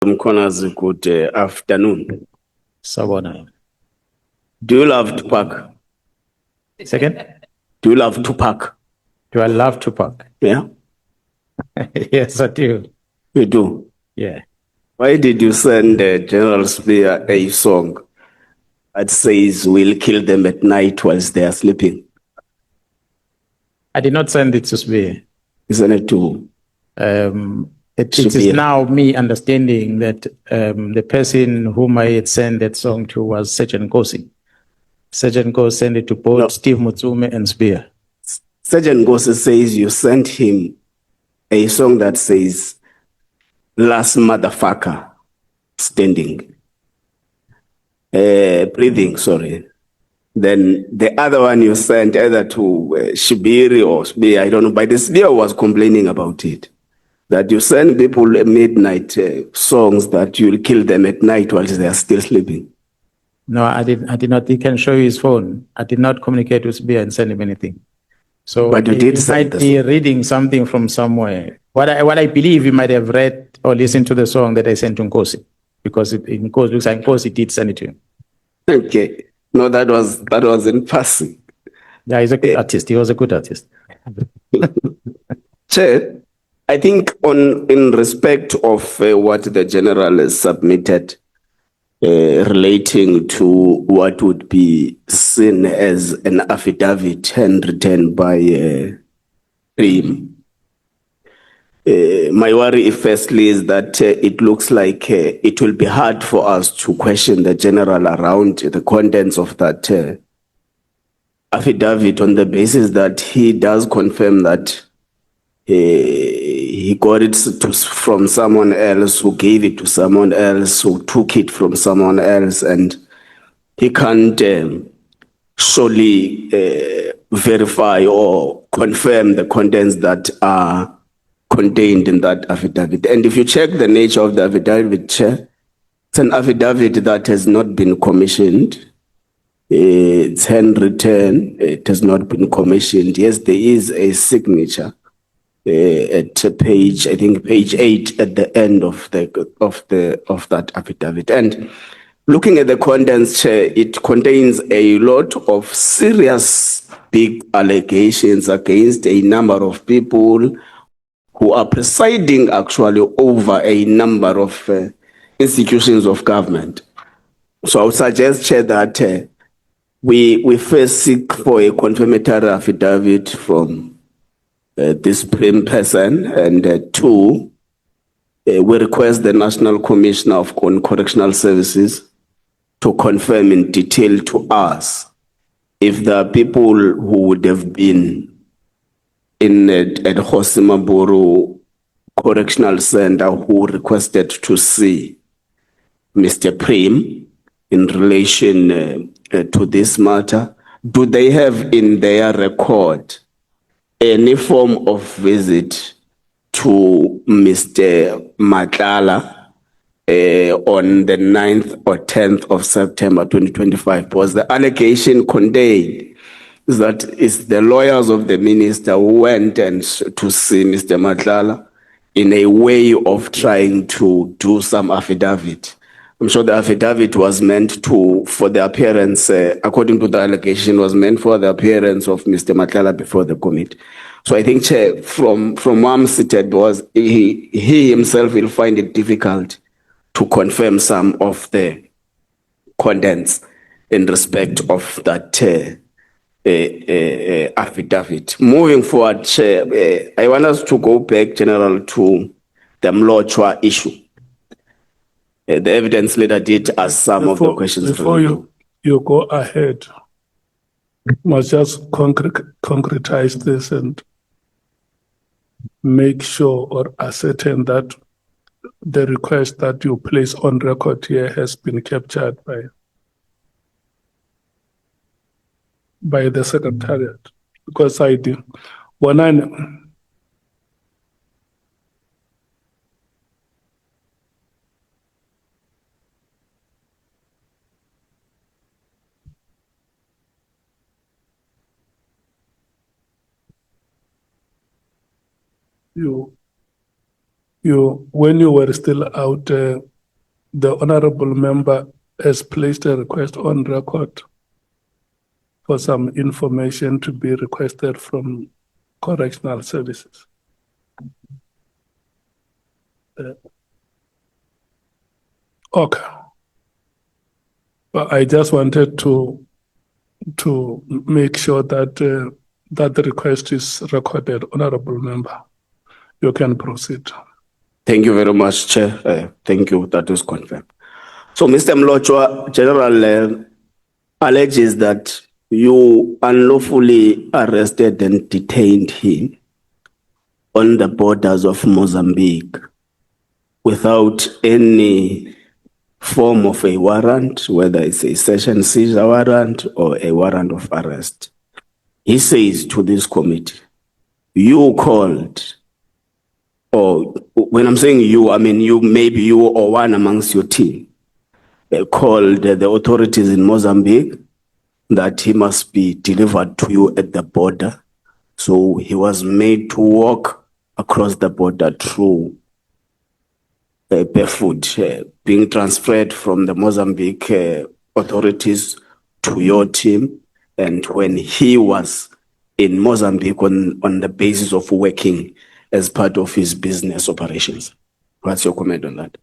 Mkonazi, good afternoon. Sabona. Do you love Tupac? Second, Do you love Tupac? do I love Tupac? Yeah, Yes, I do. you do. Yeah. Why did you send General Spear a song that says we'll kill them at night whilst they are sleeping? I did not send it to Sbe. Isn't it too? It is Shibir. now me understanding that the person whom I had sent that song to was Sergeant Kosi. Sergeant Kosi sent it to both No. Steve Mutsume and Spear. Sergeant Gose says you sent him a song that says last motherfucker standing. Breathing, sorry. Then the other one you sent either to Shibiri or Spear, I don't know, but the Spear was complaining about it. That you send people midnight songs that you'll kill them at night while they are still sleeping. No, I did not. He can show you his phone. I did not communicate with Spear and send him anything. So But you he did send might the be song. reading something from somewhere. What I believe he might have read or listened to the song that I sent to Nkosi, because Nkosi looks like Nkosi did send it to him. Okay. No, that was in passing. Yeah, he's a good artist. He was a good artist. Chair, I think in respect of what the general has submitted relating to what would be seen as an affidavit handwritten by Prim. My worry firstly is that it looks like it will be hard for us to question the general around the contents of that affidavit on the basis that he does confirm that he got it from someone else who gave it to someone else who took it from someone else, and he can't surely verify or confirm the contents that are contained in that affidavit. And if you check the nature of the affidavit, Chair, it's an affidavit that has not been commissioned. It's handwritten. It has not been commissioned. Yes, there is a signature at page, I think page 8 at the end of that affidavit. And looking at the contents, Chair, it contains a lot of serious big allegations against a number of people who are presiding actually over a number of institutions of government. So I would suggest, Chair, that we first seek for a confirmatory affidavit from this Prim person, and two, we request the National Commissioner on Correctional Services to confirm in detail to us if there are people who would have been in at Hosimaburu Correctional Center who requested to see Mr. Prim in relation to this matter. Do they have in their record any form of visit to Mr. Matlala on the 9th or 10th of September 2025? Because the allegation contained is that it's the lawyers of the minister who went and to see Mr. Matlala in a way of trying to do some affidavit. I'm sure the affidavit was meant for the appearance, according to the allegation, was meant for the appearance of Mr. Matlala before the committee. So I think, Chair, from where I'm seated, was he himself will find it difficult to confirm some of the contents in respect of that affidavit. Moving forward, Chair, I want us to go back, General, to the Mlochwa issue. The evidence leader did ask some of the questions. Before you go ahead, must just concretize this and make sure or ascertain that the request that you place on record here has been captured by the Secretariat. Because I do. When when you were still out the honorable member has placed a request on record for some information to be requested from correctional services. Okay. But I just wanted to make sure that that the request is recorded. Honorable member, you can proceed. Thank you very much, Chair. Thank you. That is confirmed. So, Mr. Mlochwa, General alleges that you unlawfully arrested and detained him on the borders of Mozambique without any form of a warrant, whether it's a search and seizure warrant or a warrant of arrest. He says to this committee, you called, or when I'm saying you, I mean you, maybe you or one amongst your team, called the authorities in Mozambique that he must be delivered to you at the border. So he was made to walk across the border through barefoot, being transferred from the Mozambique authorities to your team. And when he was in Mozambique on the basis of working as part of his business operations. What's your comment on that?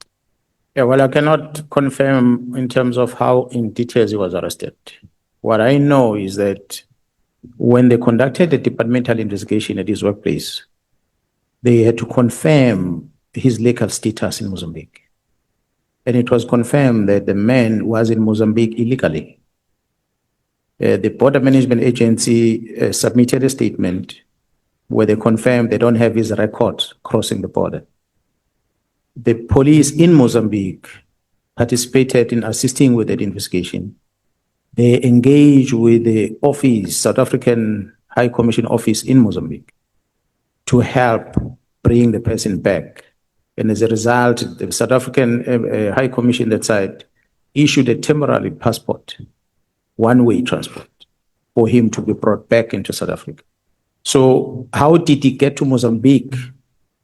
Yeah, well, I cannot confirm in terms of how in details he was arrested. What I know is that when they conducted the departmental investigation at his workplace, they had to confirm his legal status in Mozambique. And it was confirmed that the man was in Mozambique illegally. The Border Management Agency submitted a statement where they confirmed they don't have his records crossing the border. The police in Mozambique participated in assisting with that investigation. They engaged with the office, South African High Commission office in Mozambique to help bring the person back. And as a result, the South African High Commission that side issued a temporary passport, one-way transport, for him to be brought back into South Africa. So how did he get to Mozambique?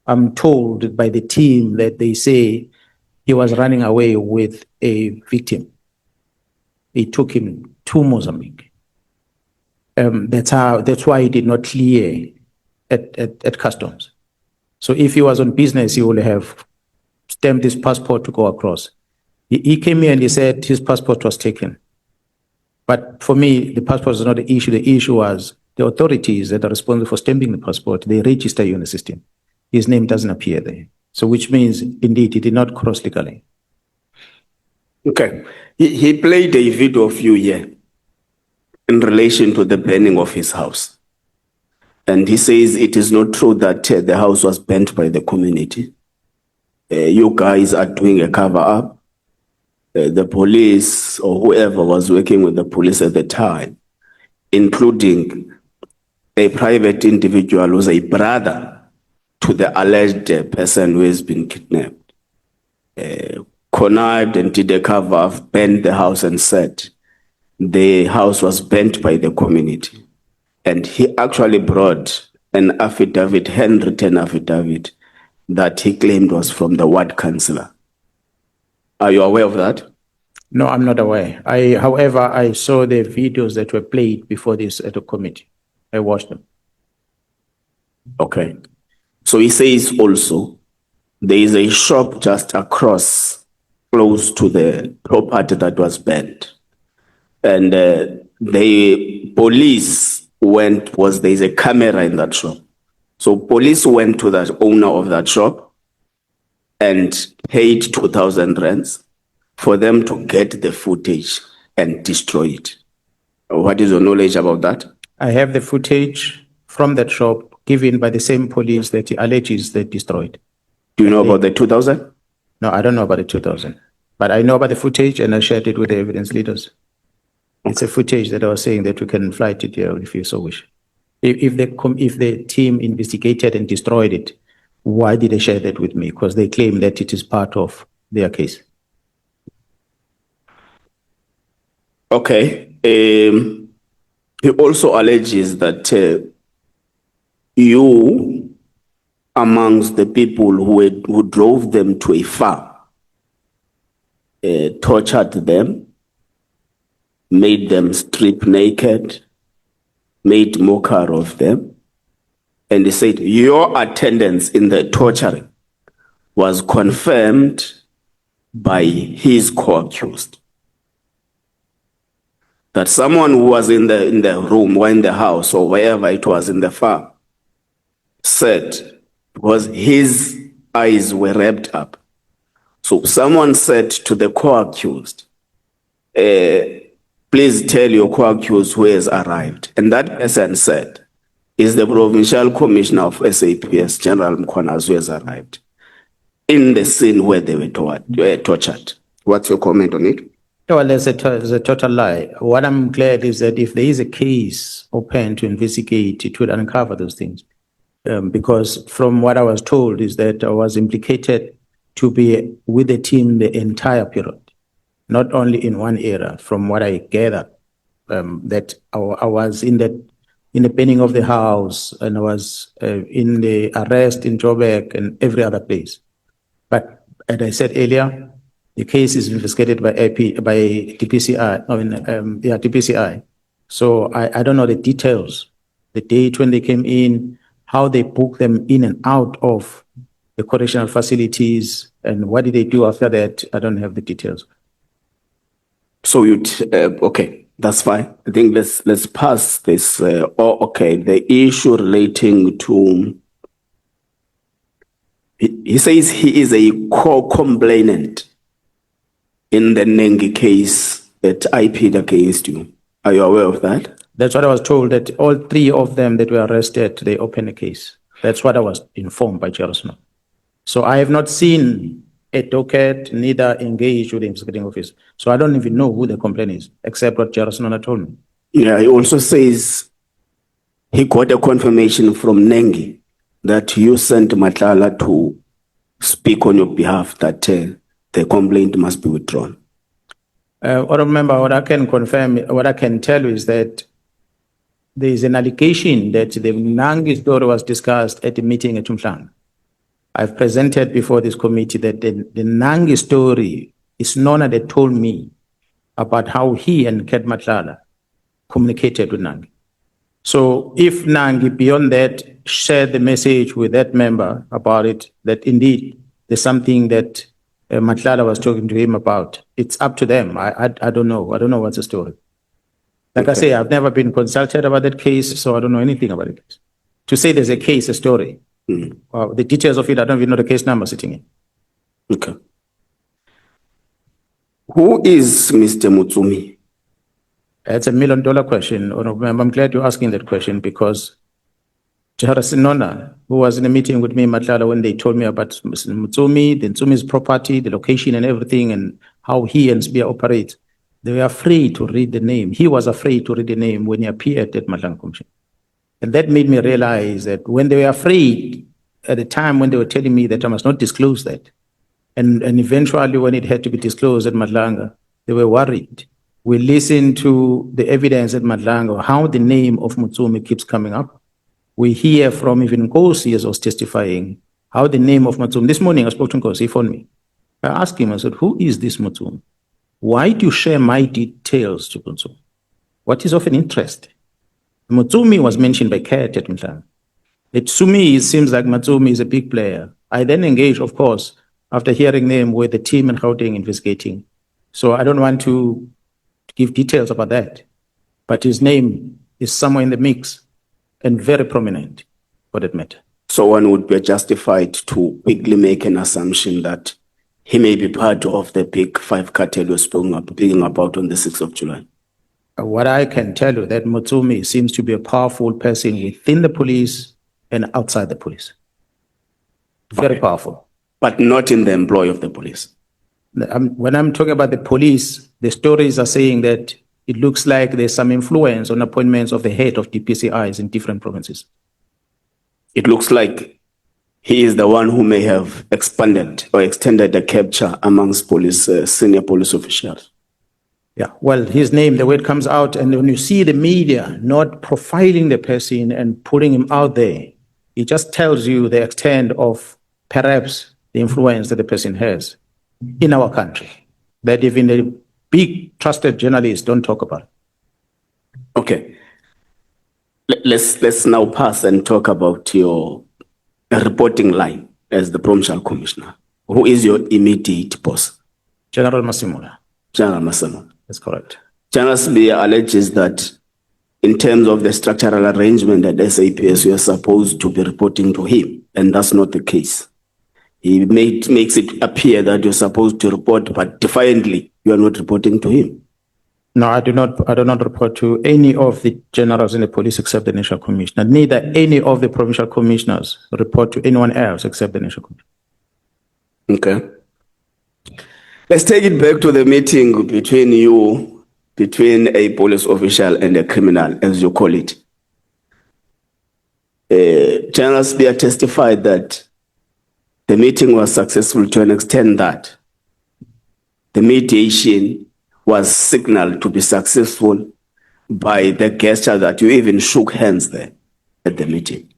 I'm told by the team that they say he was running away with a victim. They took him to Mozambique. That's why he did not clear at customs. So if he was on business, he would have stamped his passport to go across. He came here and he said his passport was taken. But for me, the passport is not the issue. The issue was the authorities that are responsible for stamping the passport, they register you in the system. His name doesn't appear there. So which means, indeed, he did not cross legally. Okay. He played a video of you here in relation to the burning of his house. And he says it is not true that the house was burnt by the community. You guys are doing a cover-up. The police or whoever was working with the police at the time, including a private individual who's a brother to the alleged person who has been kidnapped, connived and did a cover-up, burned the house and said the house was burnt by the community. And he actually brought an affidavit, handwritten affidavit, that he claimed was from the ward councillor. Are you aware of that? No, I'm not aware. However, I saw the videos that were played before this at the committee. I watched them. Okay. So he says also there is a shop just across, close to the property that was burnt. And the police there's a camera in that shop. So police went to the owner of that shop and paid 2,000 rands for them to get the footage and destroy it. What is your knowledge about that? I have the footage from that shop given by the same police that he alleges they destroyed. Do you know about the 2,000? No, I don't know about the 2,000. But I know about the footage and I shared it with the evidence leaders. It's a footage that I was saying that we can flight it here if you so wish. If the team investigated and destroyed it, why did they share that with me? Because they claim that it is part of their case. Okay. He also alleges that you, amongst the people who drove them to a farm, tortured them, made them strip naked, made mockery of them. And he said, your attendance in the torturing was confirmed by his co-accused. That someone who was in the room or in the house or wherever it was in the farm said, because his eyes were wrapped up. So someone said to the co-accused, please tell your co-accused who has arrived. And that person said, is the Provincial Commissioner of SAPS, General Mkhonas, who has arrived in the scene where they were tortured. What's your comment on it? Well, there's a total lie. What I'm glad is that if there is a case open to investigate, it would uncover those things. Because from what I was told is that I was implicated to be with the team the entire period, not only in one era. From what I gathered, that I was in the burning of the house, and I was in the arrest in Joburg and every other place. But as I said earlier, the case is investigated by DPCI. DPCI. So I don't know the details, the date when they came in, how they booked them in and out of the correctional facilities, and what did they do after that? I don't have the details. So okay, that's fine. I think let's pass this. Okay, the issue relating to. He says he is a co-complainant in the Nengi case that I plead against you. Are you aware of that? That's what I was told, that all three of them that were arrested, they opened a case. That's what I was informed by Gerson. So I have not seen a docket, neither engaged with the investigating office. So I don't even know who the complaint is, except what Gerson told me. Yeah, he also says he got a confirmation from Nengi that you sent Matlala to speak on your behalf that the complaint must be withdrawn. Remember, what I can confirm, what I can tell you is that there is an allegation that the Nangi story was discussed at the meeting at Umhlanga. I've presented before this committee that the Nangi story is Nona that told me about how he and Ket Matlala communicated with Nangi. So if Nangi, beyond that, shared the message with that member about it, that indeed there's something that Matlala was talking to him about, it's up to them. I don't know. I don't know what's the story. Like I say, I've never been consulted about that case, so I don't know anything about it. To say there's a case, a story, the details of it, I don't even know the case number sitting in. Okay. Who is Mr. Mutsumi? It's $1 million question. I'm glad you're asking that question because Jahara Nona, who was in a meeting with me, Matlala, when they told me about Mr. Mutsumi, the Mutsumi's property, the location and everything, and how he and Spear operate, they were afraid to read the name. He was afraid to read the name when he appeared at Matlanga Commission. And that made me realize that when they were afraid, at the time when they were telling me that I must not disclose that, and eventually when it had to be disclosed at Matlanga, they were worried. We listened to the evidence at Matlanga, how the name of Mutsumi keeps coming up. We hear from even Nkosi as I was testifying, how the name of Mutsumi. This morning I spoke to Nkosi, he phoned me. I asked him, I said, who is this Mutsumi? Why do you share my details to Mutsumi? What is of an interest? Mutsumi was mentioned by Kat at Mhlanga. To me, it seems like Mutsumi is a big player. I then engaged, of course, after hearing them with the team in Gauteng investigating. So I don't want to give details about that. But his name is somewhere in the mix and very prominent for that matter. So one would be justified to quickly make an assumption that he may be part of the big five cartel you're speaking about on the 6th of July. What I can tell you that Mutsumi seems to be a powerful person within the police and outside the police. Very powerful. But not in the employ of the police. When I'm talking about the police, the stories are saying that it looks like there's some influence on appointments of the head of DPCIs in different provinces. It looks like he is the one who may have expanded or extended the capture amongst police, senior police officials. Yeah, well, his name, the way it comes out, and when you see the media not profiling the person and putting him out there, it just tells you the extent of perhaps the influence that the person has in our country. that even the big trusted journalists don't talk about. Okay. Let's now pass and talk about your reporting line as the provincial commissioner. Who is your immediate boss? General Masimula. General Masama. That's correct. General Sibia alleges that in terms of the structural arrangement at SAPS, you are supposed to be reporting to him, and that's not the case. He makes it appear that you're supposed to report, but defiantly, you are not reporting to him. No, I do not report to any of the generals in the police except the national commissioner. Neither any of the provincial commissioners report to anyone else except the national commissioner. Okay. Let's take it back to the meeting between a police official and a criminal, as you call it. General Spear testified that the meeting was successful to an extent that the mediation was signaled to be successful by the gesture that you even shook hands there at the meeting.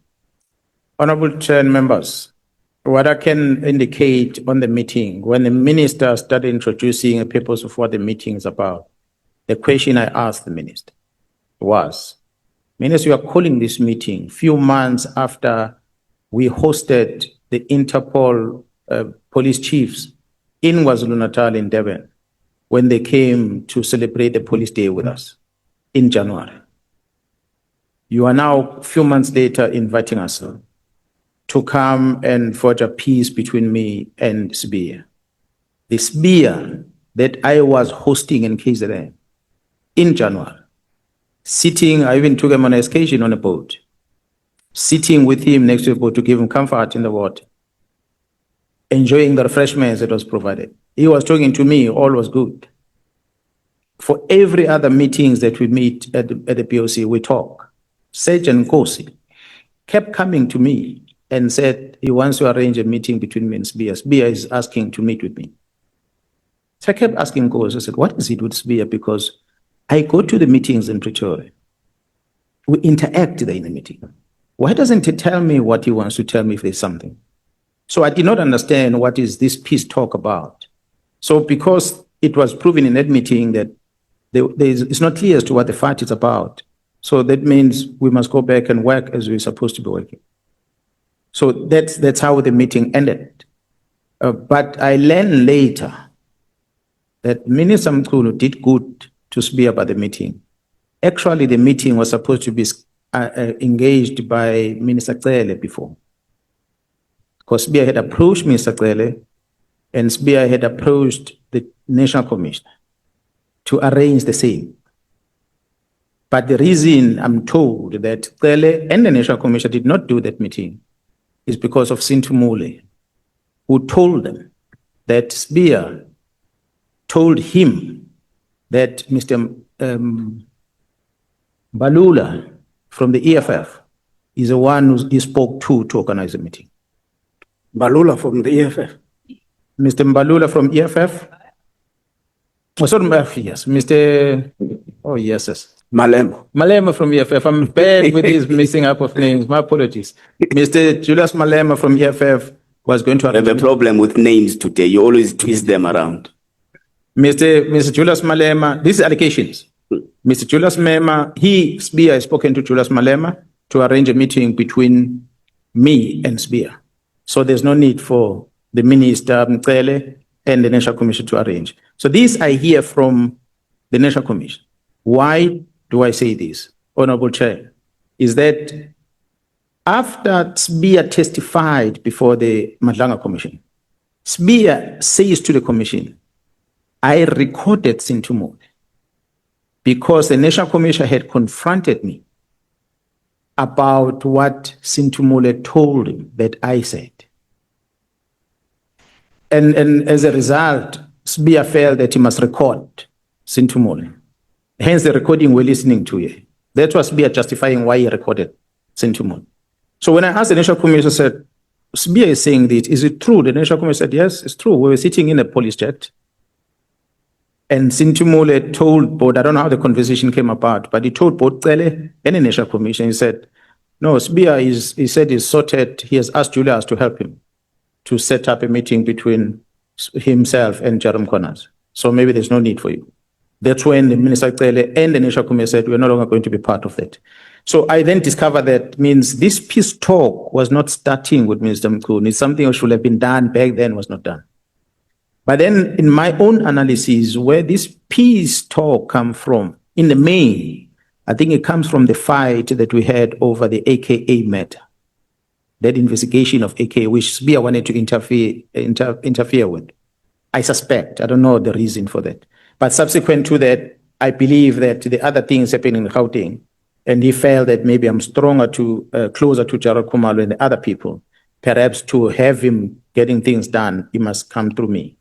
Honorable Chair and members, what I can indicate on the meeting, when the minister started introducing the purpose of what the meeting is about, the question I asked the minister was, Minister, you are calling this meeting few months after we hosted the Interpol police chiefs in KwaZulu-Natal in Durban when they came to celebrate the police day with us in January. You are now a few months later inviting us to come and forge a peace between me and Sibia. The Sibia that I was hosting in KZN in January, sitting, I even took him on an excursion on a boat, sitting with him next to the boat to give him comfort in the water, enjoying the refreshments that was provided. He was talking to me, all was good. For every other meetings that we meet at the POC, we talk. Sergeant Kosi kept coming to me and said he wants to arrange a meeting between me and Sibia. Sibia is asking to meet with me. So I kept asking Kosi, I said, what is it with Sibia? Because I go to the meetings in Pretoria. We interact there in the meeting. Why doesn't he tell me what he wants to tell me if there's something? So I did not understand what is this peace talk about. So because it was proven in that meeting that it's not clear as to what the fight is about. So that means we must go back and work as we're supposed to be working. So that's how the meeting ended. But I learned later that Minister Mkhulu did good to Sibia about the meeting. Actually, the meeting was supposed to be engaged by Minister Cele before. Because Sibia had approached Minister Cele and Sibia had approached the National Commissioner to arrange the same. But the reason I'm told that Cele and the National Commissioner did not do that meeting is because of Sintumule, who told them that Sibia told him that Mr. Balula from the EFF is the one who he spoke to organize the meeting. Balula from the EFF? Mr. Mbalula from EFF? Oh, sorry, yes, Mr. Oh, yes. Malema from EFF. I'm bad with these mixing up of names. My apologies. Mr. Julius Malema from EFF was going to... I have a problem with names today. You always twist them around. Mr. Julius Malema, these allegations. Mr. Julius Malema, Sibia has spoken to Julius Malema to arrange a meeting between me and Sibia. So there's no need for the Minister Mcele and the National Commission to arrange. So this I hear from the National Commission. Why do I say this, Honorable Chair? Is that after Sibia testified before the Madlanga Commission, Sibia says to the Commission, I recorded Sintumule because the National Commission had confronted me about what Sintumule told him that I said. And as a result, Sibia felt that he must record Sintumule. Hence the recording we're listening to here. That was Sibia justifying why he recorded Sintumule. So when I asked the National Commission, I said, Sibia is saying this, is it true? The National Commission said, yes, it's true. We were sitting in a police jet. And Sintumule told both, I don't know how the conversation came about, but he told both Cele and the National Commission, he said, no, Sibia he said he's sorted, he has asked Julius to help him to set up a meeting between himself and Jerome Connors. So maybe there's no need for you. That's when the Minister Cele and the National Committee said, we're no longer going to be part of that. So I then discovered that means this peace talk was not starting with Minister Mkhunu. It's something that should have been done back then, was not done. But then in my own analysis, where this peace talk come from, in the main, I think it comes from the fight that we had over the AKA matter. That investigation of AKA, which Spear wanted to interfere with. I suspect, I don't know the reason for that. But subsequent to that, I believe that the other things happened in Gauteng, and he felt that maybe I'm stronger closer to Gerald Khumalo and the other people. Perhaps to have him getting things done, he must come through me.